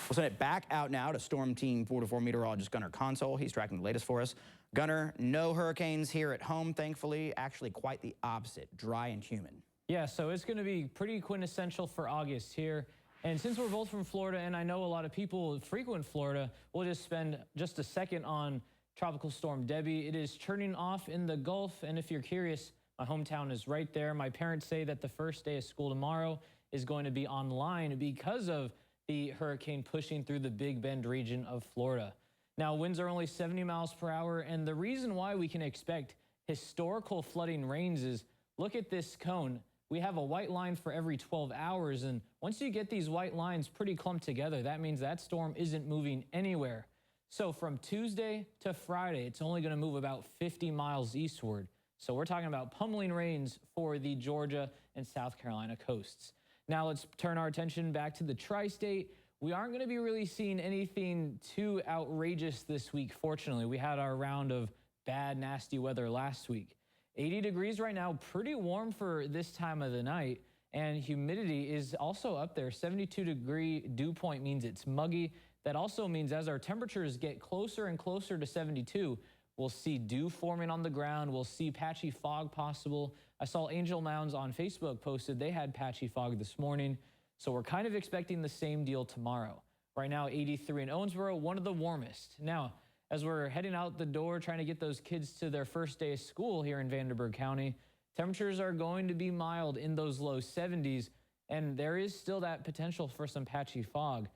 We'll send it back out now to Storm Team 4-4 meteorologist Gunnar Console. He's tracking the latest for us. Gunnar, no hurricanes here at home, thankfully. Actually, quite the opposite, dry and humid. Yeah, so it's going to be pretty quintessential for August here. And since we're both from Florida, and I know a lot of people frequent Florida, we'll just spend just a second on Tropical Storm Debbie. It is turning off in the Gulf, and if you're curious, my hometown is right there. My parents say that the first day of school tomorrow is going to be online because of the hurricane pushing through the Big Bend region of Florida. Now, winds are only 70 miles per hour, and the reason why we can expect historical flooding rains is, look at this cone. We have a white line for every 12 hours, and once you get these white lines pretty clumped together, that means that storm isn't moving anywhere. So from Tuesday to Friday, it's only going to move about 50 miles eastward. So we're talking about pummeling rains for the Georgia and South Carolina coasts. Now let's turn our attention back to the tri-state. We aren't going to be really seeing anything too outrageous this week, fortunately. We had our round of bad, nasty weather last week. 80 degrees right now, pretty warm for this time of the night, and humidity is also up there. 72-degree dew point means it's muggy. That also means as our temperatures get closer and closer to 72, we'll see dew forming on the ground. We'll see patchy fog possible. I saw Angel Mounds on Facebook posted they had patchy fog this morning. So we're kind of expecting the same deal tomorrow. Right now, 83 in Owensboro, one of the warmest. Now, as we're heading out the door, trying to get those kids to their first day of school here in Vanderburgh County, temperatures are going to be mild in those low 70s, and there is still that potential for some patchy fog.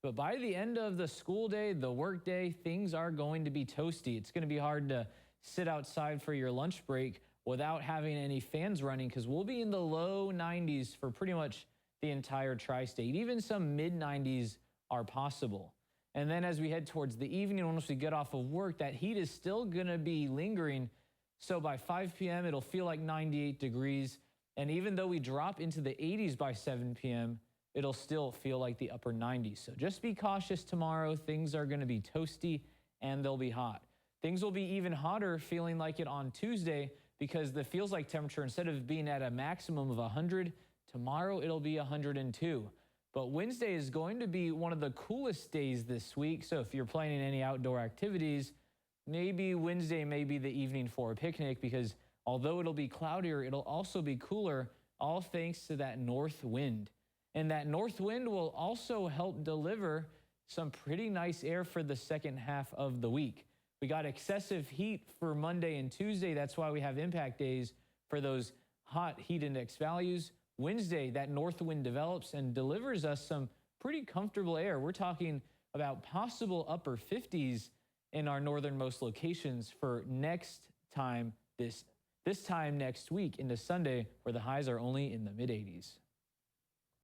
But by the end of the school day, the work day, things are going to be toasty. It's going to be hard to sit outside for your lunch break without having any fans running, because we'll be in the low 90s for pretty much the entire tri-state. Even some mid-90s are possible. And then as we head towards the evening, once we get off of work, that heat is still going to be lingering. So by 5 p.m., it'll feel like 98 degrees. And even though we drop into the 80s by 7 p.m., it'll still feel like the upper 90s. So just be cautious tomorrow. Things are going to be toasty and they'll be hot. Things will be even hotter, feeling like it on Tuesday, because the feels like temperature, instead of being at a maximum of 100, tomorrow it'll be 102. But Wednesday is going to be one of the coolest days this week. So if you're planning any outdoor activities, maybe Wednesday may be the evening for a picnic, because although it'll be cloudier, it'll also be cooler, all thanks to that north wind. And that north wind will also help deliver some pretty nice air for the second half of the week. We got excessive heat for Monday and Tuesday. That's why we have impact days for those hot heat index values. Wednesday, that north wind develops and delivers us some pretty comfortable air. We're talking about possible upper 50s in our northernmost locations for next time, this time next week into Sunday, where the highs are only in the mid 80s.